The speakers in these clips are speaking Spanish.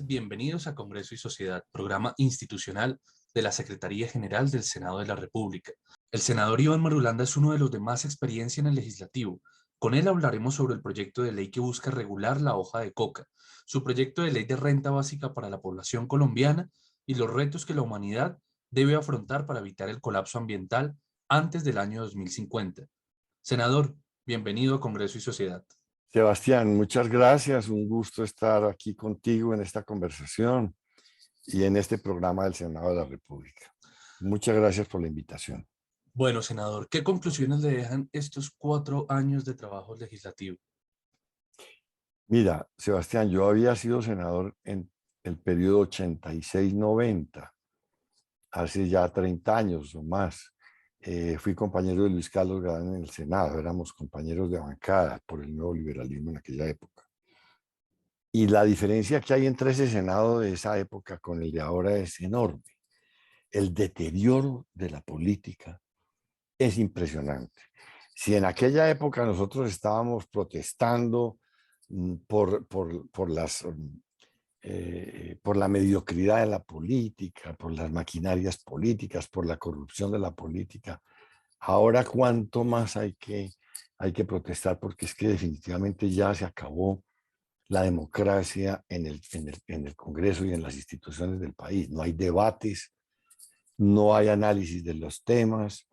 bienvenidos a Congreso y Sociedad, programa institucional de la Secretaría General del Senado de la República. El senador Iván Marulanda es uno de los de más experiencia en el legislativo. Con él hablaremos sobre el proyecto de ley que busca regular la hoja de coca, su proyecto de ley de renta básica para la población colombiana y los retos que la humanidad debe afrontar para evitar el colapso ambiental antes del año 2050. Senador, bienvenido a Congreso y Sociedad. Sebastián, muchas gracias. Un gusto estar aquí contigo en esta conversación y en este programa del Senado de la República. Muchas gracias por la invitación. Bueno, senador, ¿qué conclusiones le dejan estos 4 años de trabajo legislativo? Mira, Sebastián, yo había sido senador en el periodo 86-90, hace ya 30 años o más. Fui compañero de Luis Carlos Galán en el Senado, éramos compañeros de bancada por el nuevo liberalismo en aquella época. Y la diferencia que hay entre ese Senado de esa época con el de ahora es enorme. El deterioro de la política es impresionante. Si en aquella época nosotros estábamos protestando por la mediocridad de la política, por las maquinarias políticas, por la corrupción de la política, ahora cuánto más hay que protestar, porque es que definitivamente ya se acabó la democracia en el Congreso y en las instituciones del país. No hay debates, no hay análisis de los temas,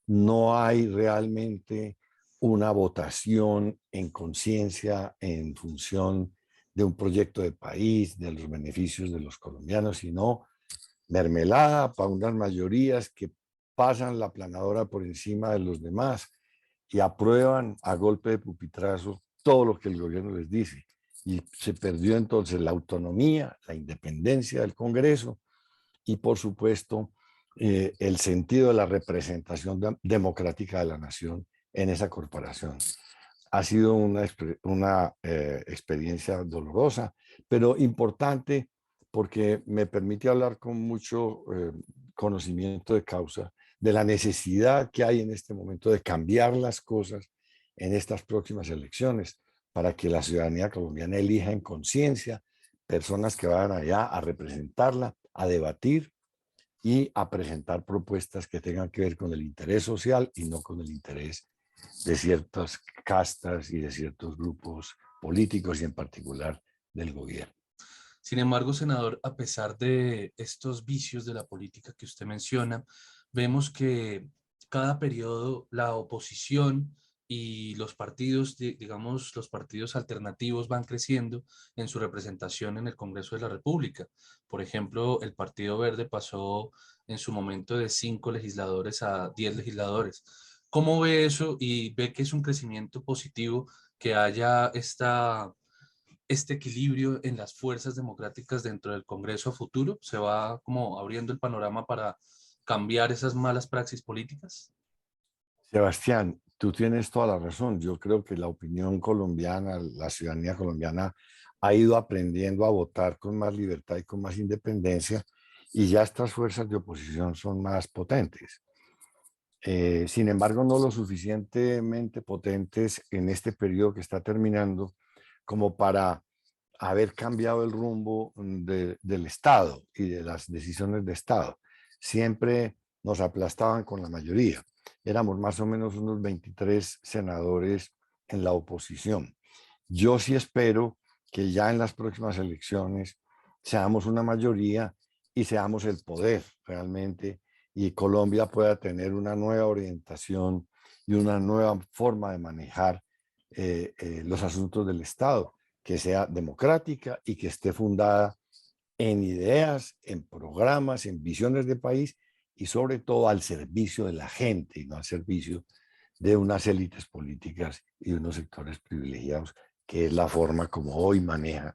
no hay realmente una votación en conciencia en función de un proyecto de país, de los beneficios de los colombianos, sino mermelada para unas mayorías que pasan la planadora por encima de los demás y aprueban a golpe de pupitrazo todo lo que el gobierno les dice. Y se perdió entonces la autonomía, la independencia del Congreso y, por supuesto, el sentido de la representación democrática de la nación en esa corporación. Ha sido una experiencia dolorosa, pero importante porque me permite hablar con mucho conocimiento de causa de la necesidad que hay en este momento de cambiar las cosas en estas próximas elecciones para que la ciudadanía colombiana elija en conciencia personas que vayan allá a representarla, a debatir y a presentar propuestas que tengan que ver con el interés social y no con el interés de ciertas castas y de ciertos grupos políticos y en particular del gobierno. Sin embargo, senador, a pesar de estos vicios de la política que usted menciona, vemos que cada periodo la oposición y los partidos, digamos, los partidos alternativos van creciendo en su representación en el Congreso de la República. Por ejemplo, el Partido Verde pasó en su momento de 5 legisladores a 10 legisladores. ¿Cómo ve eso y ve que es un crecimiento positivo que haya este equilibrio en las fuerzas democráticas dentro del Congreso a futuro? ¿Se va como abriendo el panorama para cambiar esas malas praxis políticas? Sebastián, tú tienes toda la razón. Yo creo que la opinión colombiana, la ciudadanía colombiana ha ido aprendiendo a votar con más libertad y con más independencia y ya estas fuerzas de oposición son más potentes. Sin embargo, no lo suficientemente potentes en este periodo que está terminando como para haber cambiado el rumbo del Estado y de las decisiones de Estado. Siempre nos aplastaban con la mayoría. Éramos más o menos unos 23 senadores en la oposición. Yo sí espero que ya en las próximas elecciones seamos una mayoría y seamos el poder realmente y Colombia pueda tener una nueva orientación y una nueva forma de manejar los asuntos del Estado, que sea democrática y que esté fundada en ideas, en programas, en visiones de país y sobre todo al servicio de la gente y no al servicio de unas élites políticas y unos sectores privilegiados, que es la forma como hoy maneja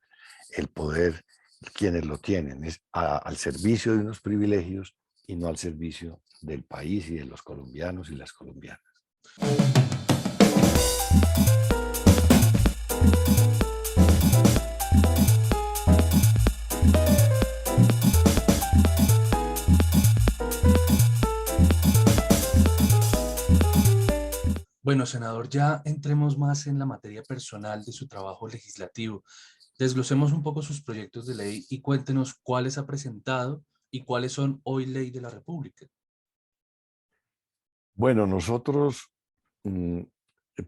el poder quienes lo tienen, es al servicio de unos privilegios y no al servicio del país y de los colombianos y las colombianas. Bueno, senador, ya entremos más en la materia personal de su trabajo legislativo. Desglosemos un poco sus proyectos de ley y cuéntenos cuáles ha presentado y cuáles son hoy ley de la República. Bueno, nosotros mm,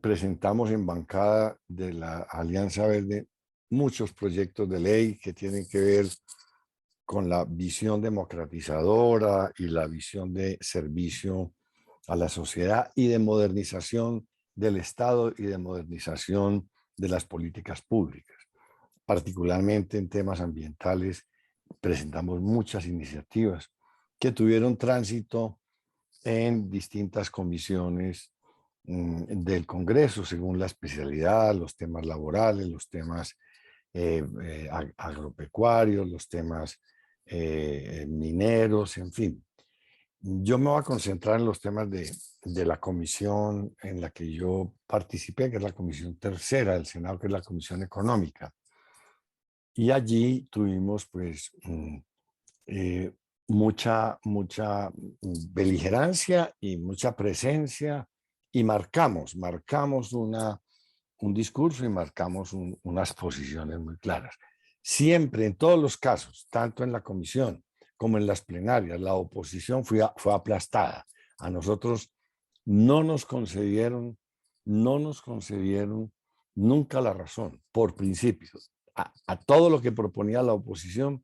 presentamos en bancada de la Alianza Verde muchos proyectos de ley que tienen que ver con la visión democratizadora y la visión de servicio a la sociedad y de modernización del Estado y de modernización de las políticas públicas. Particularmente en temas ambientales, presentamos muchas iniciativas que tuvieron tránsito en distintas comisiones del Congreso, según la especialidad, los temas laborales, los temas agropecuarios, los temas mineros, en fin. Yo me voy a concentrar en los temas de la comisión en la que yo participé, que es la comisión tercera del Senado, que es la comisión económica. Y allí tuvimos pues eh, mucha beligerancia y mucha presencia y marcamos un discurso y marcamos unas posiciones muy claras. Siempre, en todos los casos, tanto en la comisión como en las plenarias, la oposición fue aplastada. A nosotros no nos concedieron, no nos concedieron nunca la razón, por principios. A todo lo que proponía la oposición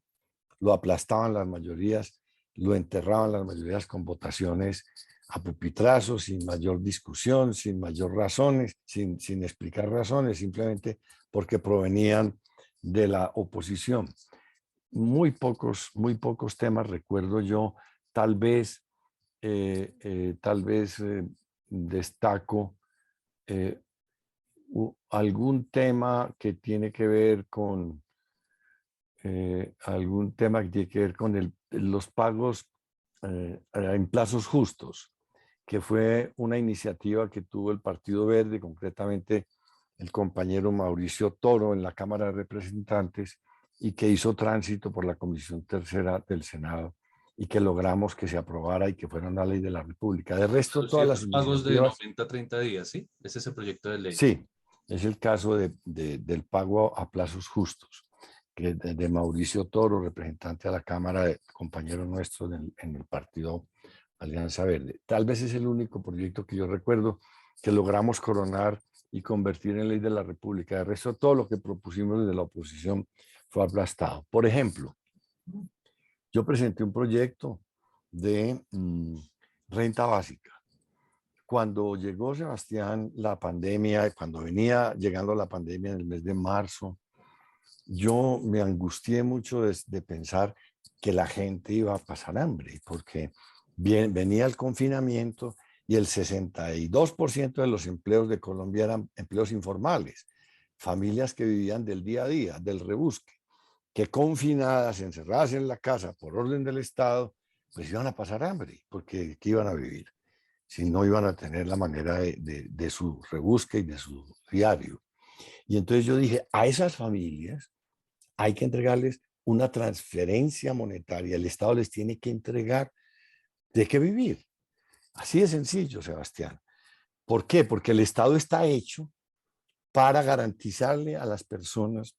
lo aplastaban las mayorías, lo enterraban las mayorías con votaciones a pupitrazos, sin mayor discusión, sin mayor razones, sin explicar razones, simplemente porque provenían de la oposición. Muy pocos temas recuerdo yo, tal vez, destaco eh, algún tema que tiene que ver con algún tema que tiene que ver con los pagos en plazos justos, que fue una iniciativa que tuvo el Partido Verde, concretamente el compañero Mauricio Toro en la Cámara de Representantes, y que hizo tránsito por la Comisión Tercera del Senado y que logramos que se aprobara y que fuera una ley de la República. De resto, todas Reducir las los pagos de iniciativas, 90 a 30 días, ¿sí? Ese es el proyecto de ley. sí, es el caso del pago a plazos justos que de Mauricio Toro, representante a la Cámara, compañero nuestro en el partido Alianza Verde. Tal vez es el único proyecto que yo recuerdo que logramos coronar y convertir en ley de la República. De resto, todo lo que propusimos desde la oposición fue aplastado. Por ejemplo, yo presenté un proyecto de renta básica. Cuando llegó Sebastián la pandemia, cuando venía llegando la pandemia en el mes de marzo, yo me angustié mucho de pensar que la gente iba a pasar hambre, porque venía el confinamiento y el 62% de los empleos de Colombia eran empleos informales, familias que vivían del día a día, del rebusque, que confinadas, encerradas en la casa por orden del Estado, pues iban a pasar hambre, porque ¿qué iban a vivir? Si no iban a tener la manera de su rebusque y de su diario. Y entonces yo dije, a esas familias hay que entregarles una transferencia monetaria. El Estado les tiene que entregar de qué vivir. Así de sencillo, Sebastián. ¿Por qué? Porque el Estado está hecho para garantizarle a las personas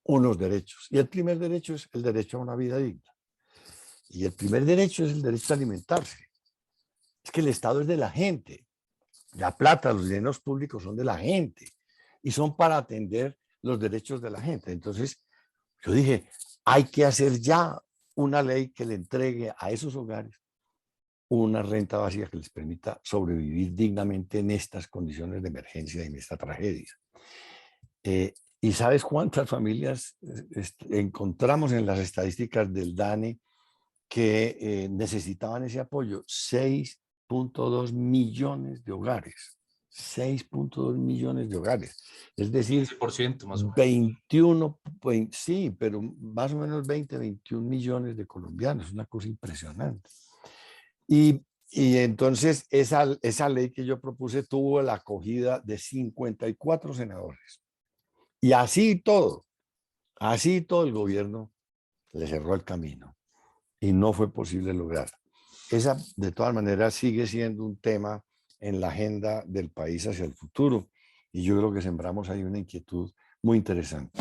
unos derechos. Y el primer derecho es el derecho a una vida digna. Y el primer derecho es el derecho a alimentarse. Es que el Estado es de la gente. La plata, los dineros públicos son de la gente y son para atender los derechos de la gente. Entonces, yo dije, hay que hacer ya una ley que le entregue a esos hogares una renta básica que les permita sobrevivir dignamente en estas condiciones de emergencia y en esta tragedia. ¿Y sabes cuántas familias encontramos en las estadísticas del DANE que necesitaban ese apoyo? 6.2 millones de hogares. 6.2 millones de hogares. Es decir, 15% más o menos. 21, sí, pero más o menos 21 millones de colombianos. Una cosa impresionante. Y entonces esa ley que yo propuse tuvo la acogida de 54 senadores. Y así todo el gobierno le cerró el camino y no fue posible lograr. Esa, de todas maneras, sigue siendo un tema en la agenda del país hacia el futuro y yo creo que sembramos ahí una inquietud muy interesante.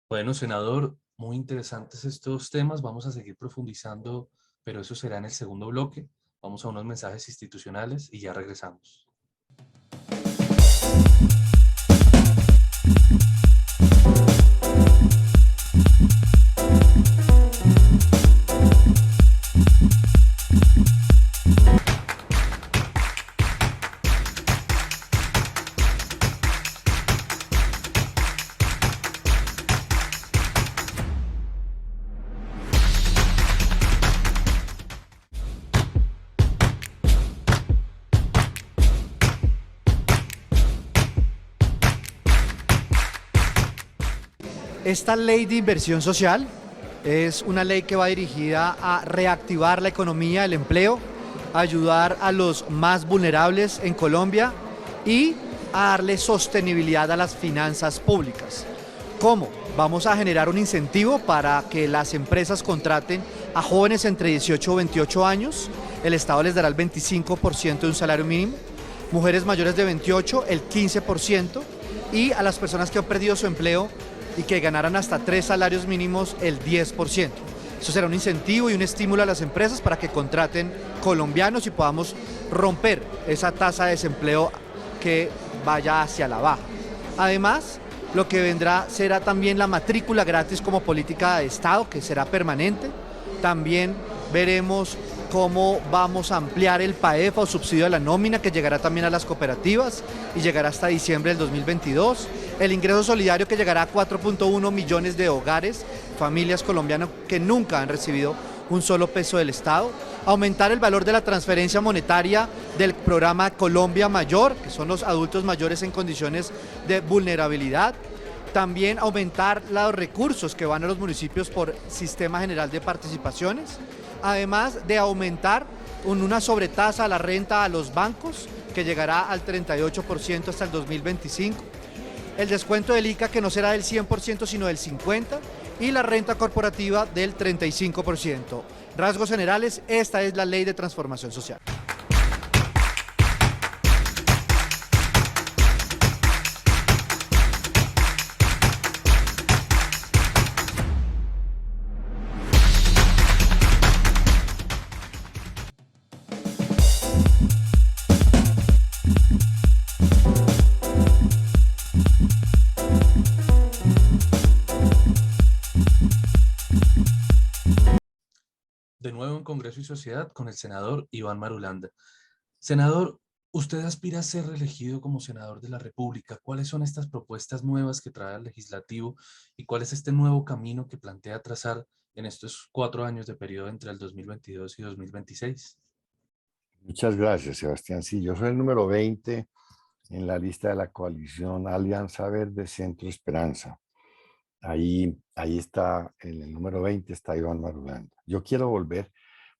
Bueno, senador, muy interesantes estos temas. Vamos a seguir profundizando, pero eso será en el segundo bloque. Vamos a unos mensajes institucionales y ya regresamos. Esta ley de inversión social es una ley que va dirigida a reactivar la economía, el empleo, ayudar a los más vulnerables en Colombia y a darle sostenibilidad a las finanzas públicas. ¿Cómo? Vamos a generar un incentivo para que las empresas contraten a jóvenes entre 18 y 28 años. El Estado les dará el 25% de un salario mínimo. Mujeres mayores de 28, el 15%. Y a las personas que han perdido su empleo y que ganaran hasta 3 salarios mínimos, el 10%. Eso será un incentivo y un estímulo a las empresas para que contraten colombianos y podamos romper esa tasa de desempleo que vaya hacia la baja. Además, lo que vendrá será también la matrícula gratis como política de Estado, que será permanente. También veremos cómo vamos a ampliar el PAEF o subsidio a la nómina, que llegará también a las cooperativas y llegará hasta diciembre del 2022. El ingreso solidario, que llegará a 4.1 millones de hogares, familias colombianas que nunca han recibido un solo peso del Estado. Aumentar el valor de la transferencia monetaria del programa Colombia Mayor, que son los adultos mayores en condiciones de vulnerabilidad. También aumentar los recursos que van a los municipios por Sistema General de Participaciones. Además de aumentar una sobretasa a la renta a los bancos, que llegará al 38% hasta el 2025. El descuento del ICA, que no será del 100% sino del 50%, y la renta corporativa del 35%. Rasgos generales, esta es la Ley de Transformación Social. De nuevo en Congreso y Sociedad con el senador Iván Marulanda. Senador, usted aspira a ser reelegido como senador de la República. ¿Cuáles son estas propuestas nuevas que trae el legislativo y cuál es este nuevo camino que plantea trazar en estos 4 años de periodo entre el 2022 y 2026? Muchas gracias, Sebastián. Sí, yo soy el número 20 en la lista de la coalición Alianza Verde Centro Esperanza. Ahí está, en el número 20 está Iván Marulanda. Yo quiero volver,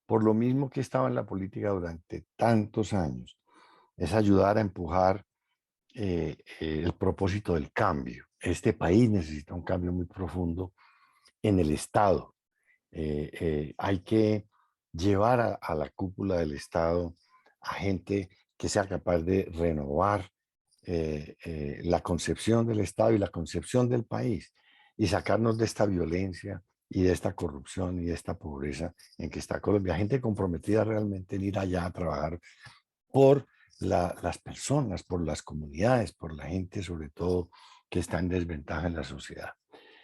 por lo mismo que estaba en la política durante tantos años, es ayudar a empujar el propósito del cambio. Este país necesita un cambio muy profundo en el Estado. Hay que llevar a la cúpula del Estado a gente que sea capaz de renovar la concepción del Estado y la concepción del país y sacarnos de esta violencia y de esta corrupción y de esta pobreza en que está Colombia. Gente comprometida realmente en ir allá a trabajar por las personas, por las comunidades, por la gente sobre todo que está en desventaja en la sociedad.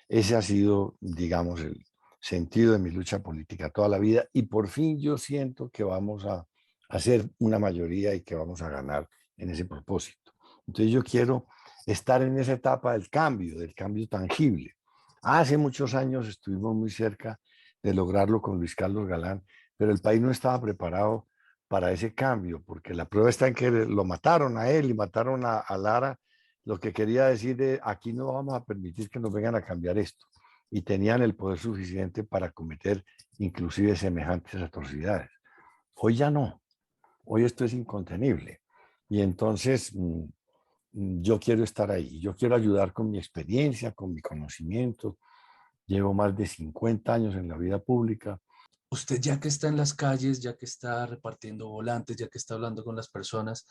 Ese ha sido, digamos, el sentido de mi lucha política toda la vida y por fin yo siento que vamos a hacer una mayoría y que vamos a ganar en ese propósito. Entonces yo quiero estar en esa etapa del cambio tangible. Hace muchos años estuvimos muy cerca de lograrlo con Luis Carlos Galán, pero el país no estaba preparado para ese cambio, porque la prueba está en que lo mataron a él y mataron a Lara, lo que quería decir de aquí no vamos a permitir que nos vengan a cambiar esto. Y tenían el poder suficiente para cometer inclusive semejantes atrocidades. Hoy ya no, hoy esto es incontenible. Y entonces yo quiero estar ahí, yo quiero ayudar con mi experiencia, con mi conocimiento. Llevo más de 50 años en la vida pública Usted ya que está en las calles, ya que está repartiendo volantes, ya que está hablando con las personas,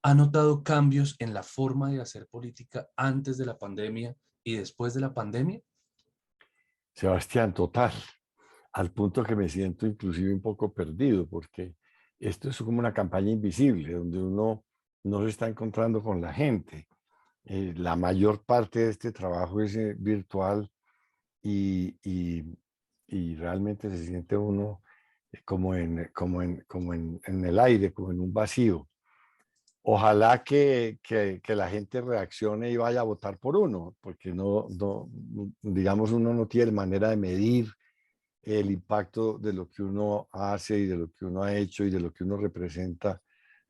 ¿ha notado cambios en la forma de hacer política antes de la pandemia y después de la pandemia? Sebastián, total, al punto que me siento inclusive un poco perdido, porque esto es como una campaña invisible, donde uno no se está encontrando con la gente. La mayor parte de este trabajo es virtual y, y, y realmente se siente uno como en el aire, como en un vacío. Ojalá que la gente reaccione y vaya a votar por uno, porque digamos, uno no tiene manera de medir el impacto de lo que uno hace y de lo que uno ha hecho y de lo que uno representa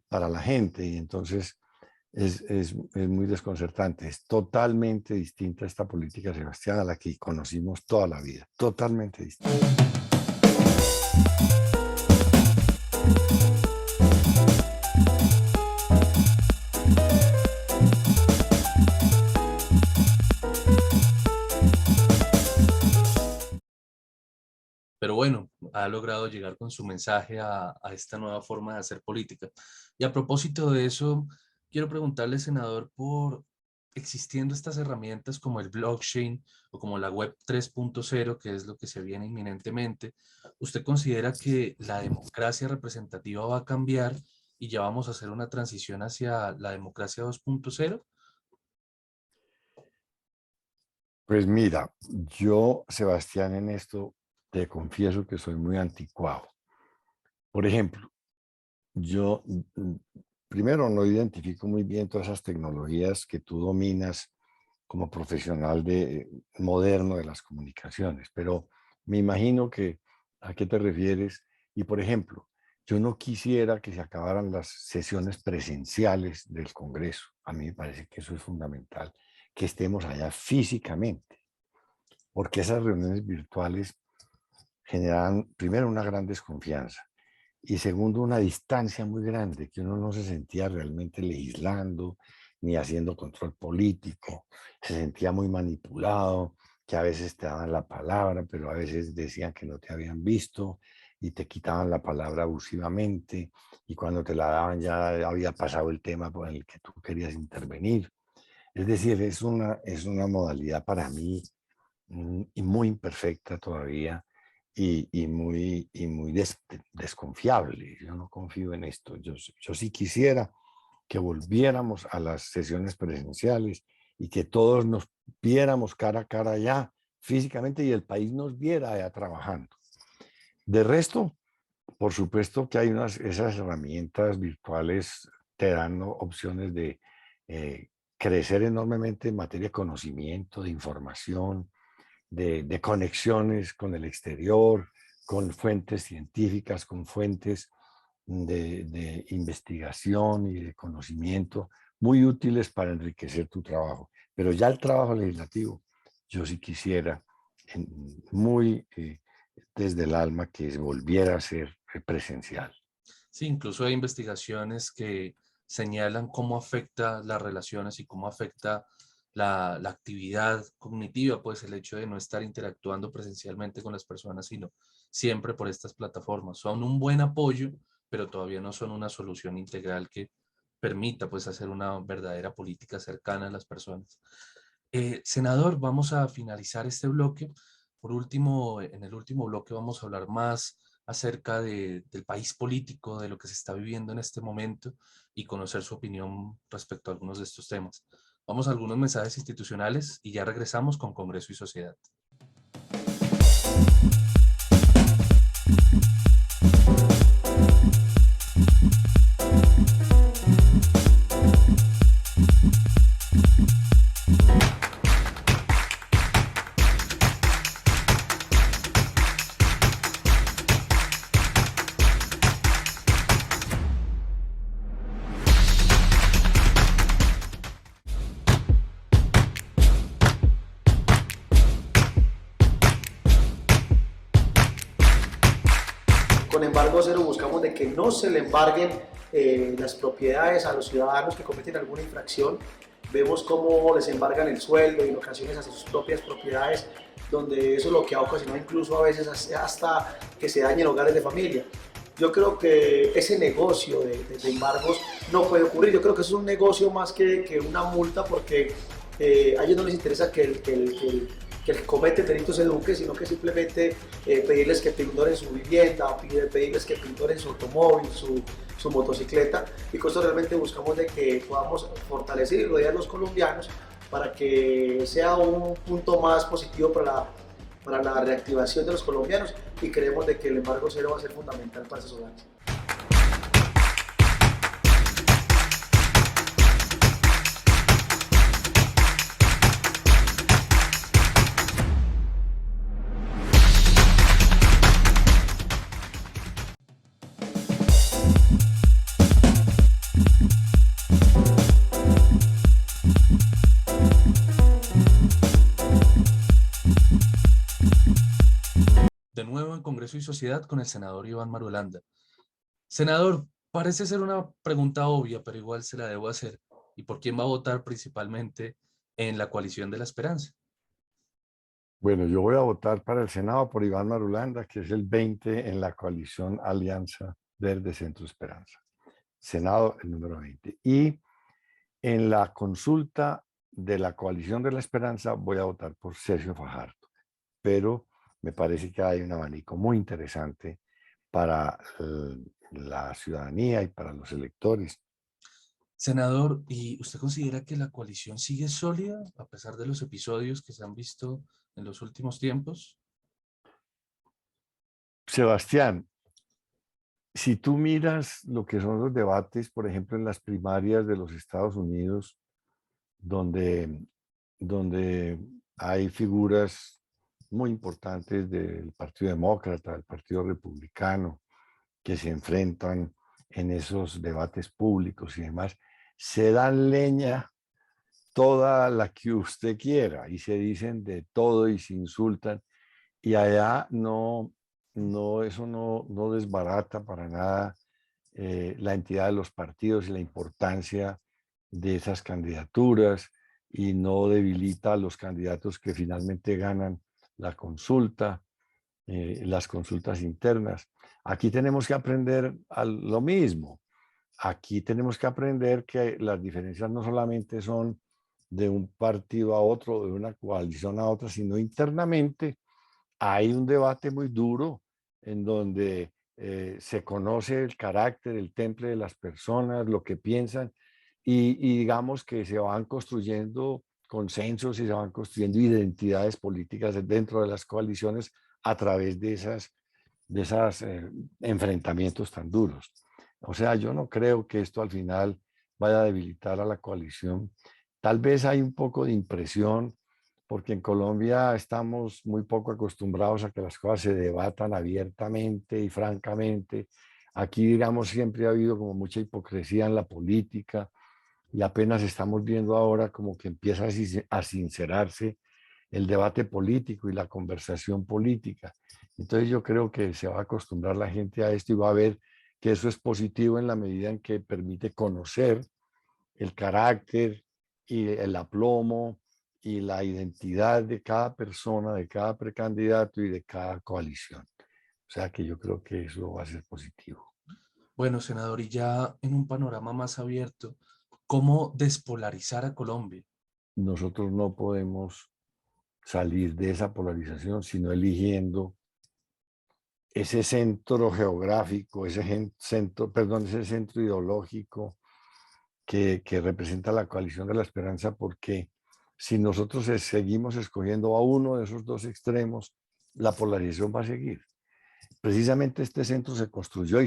para la gente. Y entonces es muy desconcertante. Es totalmente distinta esta política, Sebastián, a la que conocimos toda la vida. Totalmente distinta. Pero bueno, ha logrado llegar con su mensaje a esta nueva forma de hacer política. Y a propósito de eso, quiero preguntarle, senador, por existiendo estas herramientas como el blockchain o como la web 3.0, que es lo que se viene inminentemente, ¿usted considera que la democracia representativa va a cambiar y ya vamos a hacer una transición hacia la democracia 2.0? Pues mira, yo, Sebastián, en esto te confieso que soy muy anticuado. Por ejemplo, yo primero no identifico muy bien todas esas tecnologías que tú dominas como profesional moderno de las comunicaciones, pero me imagino que a qué te refieres. Y por ejemplo, yo no quisiera que se acabaran las sesiones presenciales del Congreso. A mí me parece que eso es fundamental, que estemos allá físicamente, porque esas reuniones virtuales generan, primero, una gran desconfianza y segundo, una distancia muy grande, que uno no se sentía realmente legislando ni haciendo control político, se sentía muy manipulado, que a veces te daban la palabra, pero a veces decían que no te habían visto y te quitaban la palabra abusivamente, y cuando te la daban ya había pasado el tema por el que tú querías intervenir. Es decir, es una modalidad para mí y muy imperfecta todavía y muy desconfiable. Yo no confío en esto. Yo sí quisiera que volviéramos a las sesiones presenciales y que todos nos viéramos cara a cara ya físicamente y el país nos viera ya trabajando. De resto, por supuesto que hay esas herramientas virtuales te dan, ¿no?, opciones de crecer enormemente en materia de conocimiento, de información, de conexiones con el exterior, con fuentes científicas, con fuentes de investigación y de conocimiento muy útiles para enriquecer tu trabajo. Pero ya el trabajo legislativo, yo sí quisiera muy desde el alma que volviera a ser presencial. Sí, incluso hay investigaciones que señalan cómo afecta las relaciones y cómo afecta la actividad cognitiva, pues el hecho de no estar interactuando presencialmente con las personas, sino siempre por estas plataformas. Son un buen apoyo, pero todavía no son una solución integral que permita pues hacer una verdadera política cercana a las personas. Senador, vamos a finalizar este bloque. Por último, en el último bloque vamos a hablar más acerca del país político, de lo que se está viviendo en este momento y conocer su opinión respecto a algunos de estos temas. Vamos a algunos mensajes institucionales y ya regresamos con Congreso y Sociedad. Con embargo cero buscamos de que no se le embarguen las propiedades a los ciudadanos que cometen alguna infracción vemos cómo les embargan el sueldo y en ocasiones hasta sus propias propiedades, donde eso es lo que ha ocasionado incluso a veces hasta que se dañen hogares de familia. Yo creo que ese negocio de embargos no puede ocurrir. Yo creo que es un negocio más que una multa, porque a ellos no les interesa que el que comete el delito se eduque, sino que simplemente pedirles que pintoren su vivienda, o pedirles que pintoren su automóvil, su motocicleta, y con eso realmente buscamos de que podamos fortalecer y rodear a los colombianos para que sea un punto más positivo para la reactivación de los colombianos, y creemos de que el embargo cero va a ser fundamental para esos hogares. De nuevo en Congreso y Sociedad con el senador Iván Marulanda. Senador, parece ser una pregunta obvia, pero igual se la debo hacer. ¿Y por quién va a votar principalmente en la coalición de la esperanza? Bueno, yo voy a votar para el Senado por Iván Marulanda, que es el 20 en la coalición Alianza Verde Centro Esperanza. Senado, el número 20. Y en la consulta de la coalición de la esperanza voy a votar por Sergio Fajardo. Pero me parece que hay un abanico muy interesante para la ciudadanía y para los electores. Senador, ¿y usted considera que la coalición sigue sólida a pesar de los episodios que se han visto en los últimos tiempos? Sebastián, si tú miras lo que son los debates, por ejemplo, en las primarias de los Estados Unidos, donde hay figuras muy importantes del Partido Demócrata, del Partido Republicano, que se enfrentan en esos debates públicos y demás, se dan leña toda la que usted quiera y se dicen de todo y se insultan, y allá eso no desbarata para nada la entidad de los partidos y la importancia de esas candidaturas, y no debilita a los candidatos que finalmente ganan la consulta, las consultas internas. Aquí tenemos que aprender lo mismo. Aquí tenemos que aprender que las diferencias no solamente son de un partido a otro, de una coalición a otra, sino internamente hay un debate muy duro en donde se conoce el carácter, el temple de las personas, lo que piensan, y digamos que se van construyendo consensos y se van construyendo identidades políticas dentro de las coaliciones a través de esas enfrentamientos tan duros. O sea, yo no creo que esto al final vaya a debilitar a la coalición. Tal vez hay un poco de impresión, porque en Colombia estamos muy poco acostumbrados a que las cosas se debatan abiertamente y francamente. Aquí, digamos, siempre ha habido como mucha hipocresía en la política, y apenas estamos viendo ahora como que empieza a sincerarse el debate político y la conversación política. Entonces yo creo que se va a acostumbrar la gente a esto y va a ver que eso es positivo en la medida en que permite conocer el carácter y el aplomo y la identidad de cada persona, de cada precandidato y de cada coalición. O sea que yo creo que eso va a ser positivo. Bueno, senador, y ya en un panorama más abierto, ¿cómo despolarizar a Colombia? Nosotros no podemos salir de esa polarización sino eligiendo ese centro geográfico, ese centro ideológico que representa la coalición de la esperanza, porque si nosotros seguimos escogiendo a uno de esos dos extremos, la polarización va a seguir. Precisamente este centro se construyó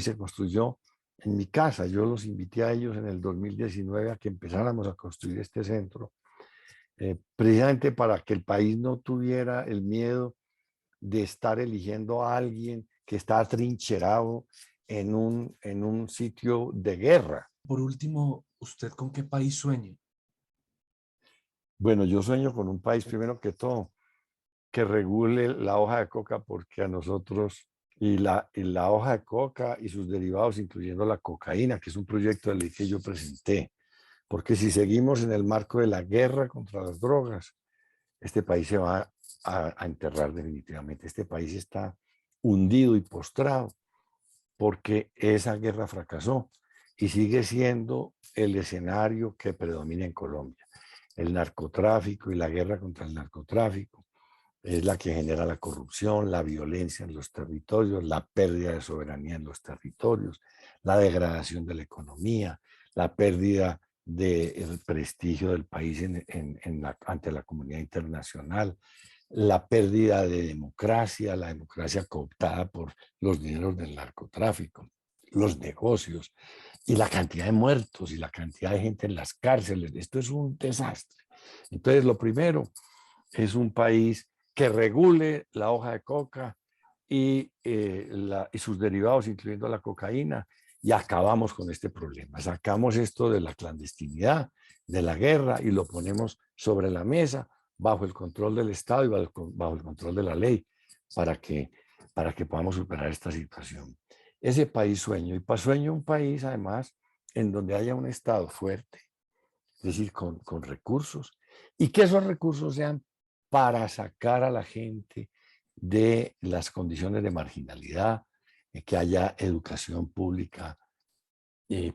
en mi casa. Yo los invité a ellos en el 2019 a que empezáramos a construir este centro, precisamente para que el país no tuviera el miedo de estar eligiendo a alguien que está atrincherado en un sitio de guerra. Por último, ¿usted con qué país sueña? Bueno, yo sueño con un país, primero que todo, que regule la hoja de coca, porque a nosotros, y la hoja de coca y sus derivados, incluyendo la cocaína, que es un proyecto de ley que yo presenté, porque si seguimos en el marco de la guerra contra las drogas, este país se va a enterrar definitivamente. Este país está hundido y postrado porque esa guerra fracasó y sigue siendo el escenario que predomina en Colombia. El narcotráfico y la guerra contra el narcotráfico es la que genera la corrupción, la violencia en los territorios, la pérdida de soberanía en los territorios, la degradación de la economía, la pérdida del prestigio del país ante la comunidad internacional, la pérdida de democracia, la democracia cooptada por los dineros del narcotráfico, los negocios y la cantidad de muertos y la cantidad de gente en las cárceles. Esto es un desastre. Entonces, lo primero es un país que regule la hoja de coca y sus derivados, incluyendo la cocaína, y acabamos con este problema. Sacamos esto de la clandestinidad, de la guerra, y lo ponemos sobre la mesa, bajo el control del Estado y bajo el control de la ley, para que podamos superar esta situación. Ese país sueño, y sueño un país, además, en donde haya un Estado fuerte, es decir, con recursos, y que esos recursos sean para sacar a la gente de las condiciones de marginalidad, que haya educación pública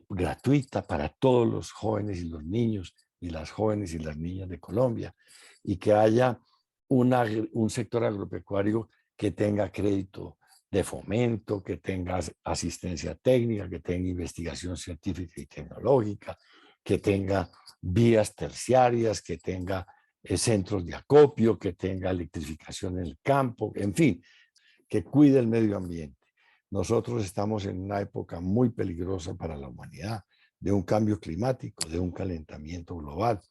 gratuita para todos los jóvenes y los niños y las jóvenes y las niñas de Colombia, y que haya un sector agropecuario que tenga crédito de fomento, que tenga asistencia técnica, que tenga investigación científica y tecnológica, que tenga vías terciarias, que tenga centros de acopio, que tenga electrificación en el campo, en fin, que cuide el medio ambiente. Nosotros estamos en una época muy peligrosa para la humanidad, de un cambio climático, de un calentamiento global,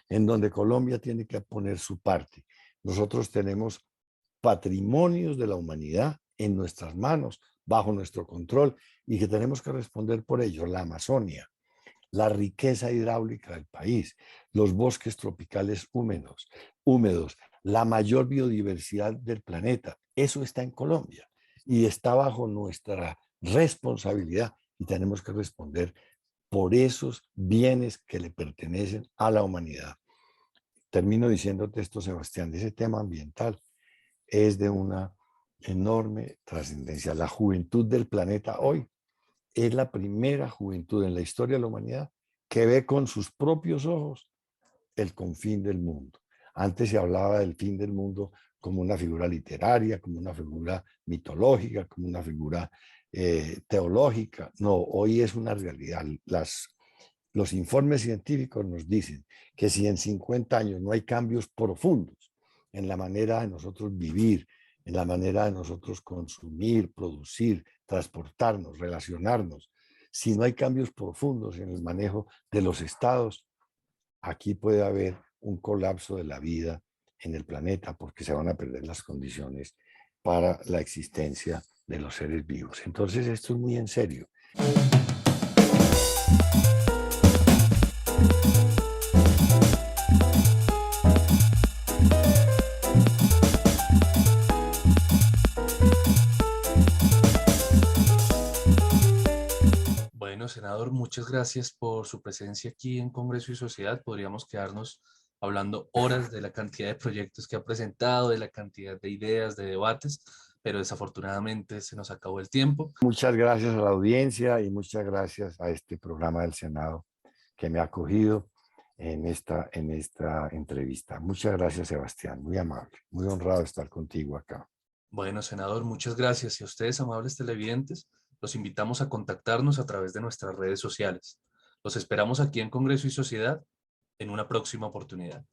en donde Colombia tiene que poner su parte. Nosotros tenemos patrimonios de la humanidad en nuestras manos, bajo nuestro control, y que tenemos que responder por ello. La Amazonia, la riqueza hidráulica del país, los bosques tropicales húmedos, la mayor biodiversidad del planeta, eso está en Colombia y está bajo nuestra responsabilidad, y tenemos que responder por esos bienes que le pertenecen a la humanidad. Termino diciéndote esto, Sebastián, ese tema ambiental es de una enorme trascendencia. La juventud del planeta hoy es la primera juventud en la historia de la humanidad que ve con sus propios ojos el confín del mundo. Antes se hablaba del fin del mundo como una figura literaria, como una figura mitológica, como una figura teológica. No, hoy es una realidad. Los informes científicos nos dicen que si en 50 años no hay cambios profundos en la manera de nosotros vivir, en la manera de nosotros consumir, producir, transportarnos, relacionarnos, si no hay cambios profundos en el manejo de los estados, aquí puede haber un colapso de la vida en el planeta, porque se van a perder las condiciones para la existencia de los seres vivos. Entonces, esto es muy en serio. Bueno, senador, muchas gracias por su presencia aquí en Congreso y Sociedad. Podríamos quedarnos hablando horas de la cantidad de proyectos que ha presentado, de la cantidad de ideas, de debates, pero desafortunadamente se nos acabó el tiempo. Muchas gracias a la audiencia y muchas gracias a este programa del Senado que me ha acogido en esta entrevista. Muchas gracias, Sebastián, muy amable, muy honrado de estar contigo acá. Bueno, senador, muchas gracias. Y a ustedes, amables televidentes, los invitamos a contactarnos a través de nuestras redes sociales. Los esperamos aquí en Congreso y Sociedad en una próxima oportunidad.